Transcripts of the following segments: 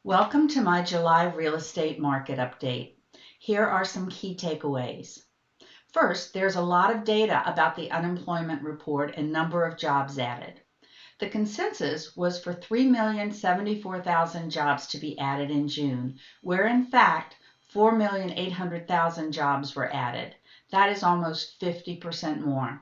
Welcome to my July real estate market update. Here are some key takeaways. First, there's a lot of data about the unemployment report and number of jobs added. The consensus was for 3,074,000 jobs to be added in June, where in fact 4,800,000 jobs were added. That is almost 50% more.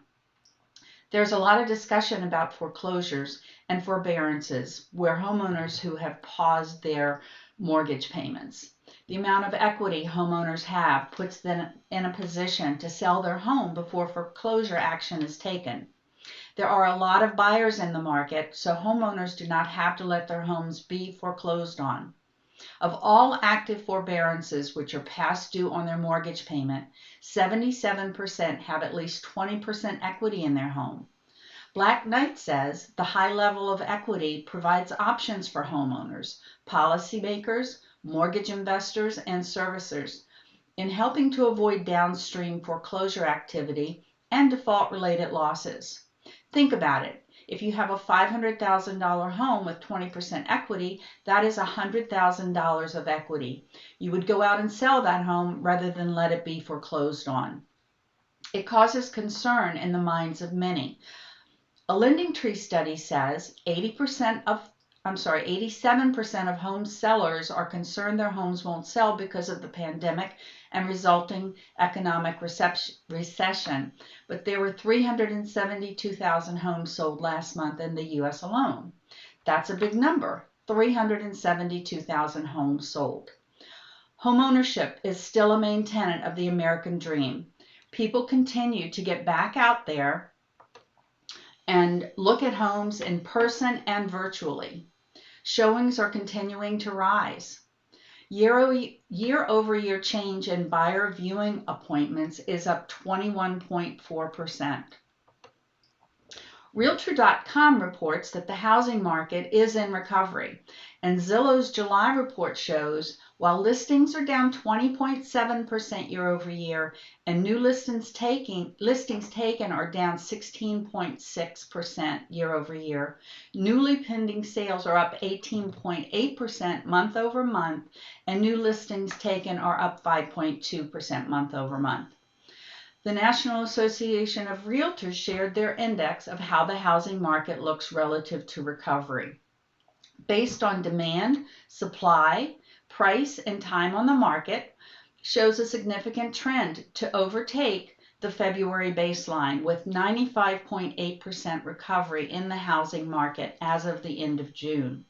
There's a lot of discussion about foreclosures and forbearances, where homeowners who have paused their mortgage payments. The amount of equity homeowners have puts them in a position to sell their home before foreclosure action is taken. There are a lot of buyers in the market, so homeowners do not have to let their homes be foreclosed on. Of all active forbearances which are past due on their mortgage payment, 77% have at least 20% equity in their home. Black Knight says the high level of equity provides options for homeowners, policymakers, mortgage investors, and servicers in helping to avoid downstream foreclosure activity and default-related losses. Think about it. If you have a $500,000 home with 20% equity, that is $100,000 of equity. You would go out and sell that home rather than let it be foreclosed on. It causes concern in the minds of many. A LendingTree study says 87% of home sellers are concerned their homes won't sell because of the pandemic and resulting economic recession. But there were 372,000 homes sold last month in the U.S. alone. That's a big number, 372,000 homes sold. Homeownership is still a main tenet of the American dream. People continue to get back out there and look at homes in person and virtually. Showings are continuing to rise. Year-over-year change in buyer viewing appointments is up 21.4%. Realtor.com reports that the housing market is in recovery, and Zillow's July report shows while listings are down 20.7% year over year and new listings taken are down 16.6% year over year, newly pending sales are up 18.8% month over month, and new listings taken are up 5.2% month over month. The National Association of Realtors shared their index of how the housing market looks relative to recovery. Based on demand, supply, price, and time on the market, shows a significant trend to overtake the February baseline with 95.8% recovery in the housing market as of the end of June.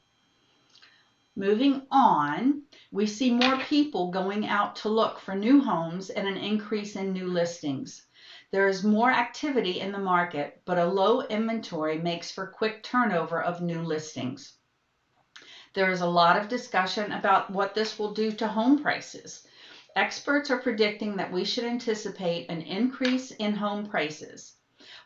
Moving on, we see more people going out to look for new homes and an increase in new listings. There is more activity in the market, but a low inventory makes for quick turnover of new listings. There is a lot of discussion about what this will do to home prices. Experts are predicting that we should anticipate an increase in home prices.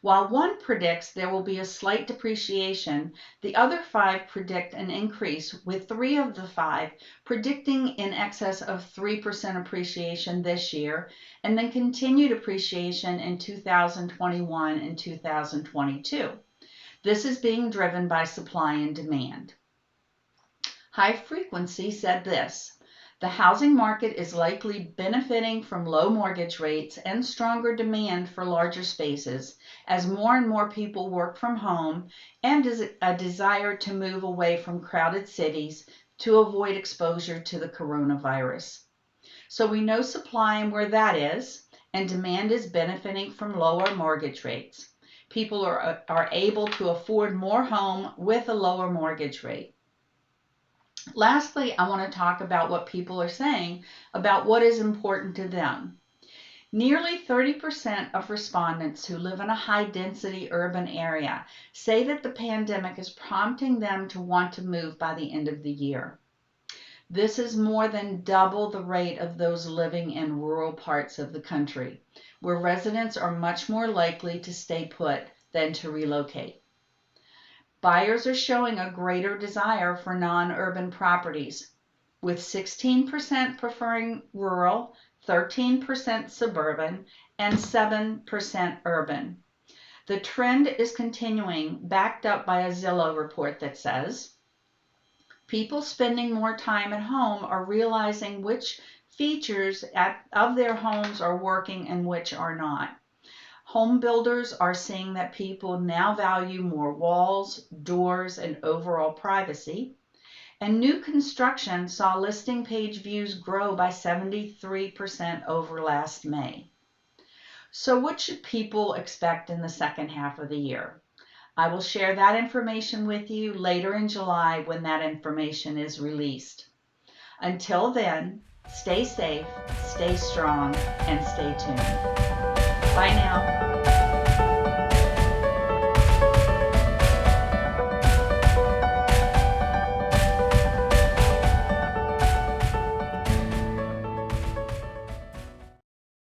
While one predicts there will be a slight depreciation, the other 5 predict an increase, with 3 of the 5 predicting in excess of 3% appreciation this year, and then continued appreciation in 2021 and 2022. This is being driven by supply and demand. High Frequency said this: the housing market is likely benefiting from low mortgage rates and stronger demand for larger spaces as more and more people work from home and a desire to move away from crowded cities to avoid exposure to the coronavirus. So we know supply and where that is, and demand is benefiting from lower mortgage rates. People are able to afford more home with a lower mortgage rate. Lastly, I want to talk about what people are saying about what is important to them. Nearly 30% of respondents who live in a high-density urban area say that the pandemic is prompting them to want to move by the end of the year. This is more than double the rate of those living in rural parts of the country, where residents are much more likely to stay put than to relocate. Buyers are showing a greater desire for non-urban properties, with 16% preferring rural, 13% suburban, and 7% urban. The trend is continuing, backed up by a Zillow report that says People spending more time at home are realizing which features of their homes are working and which are not. Home builders are seeing that people now value more walls, doors, and overall privacy. And new construction saw listing page views grow by 73% over last May. So what should people expect in the second half of the year? I will share that information with you later in July when that information is released. Until then, stay safe, stay strong, and stay tuned. Bye now.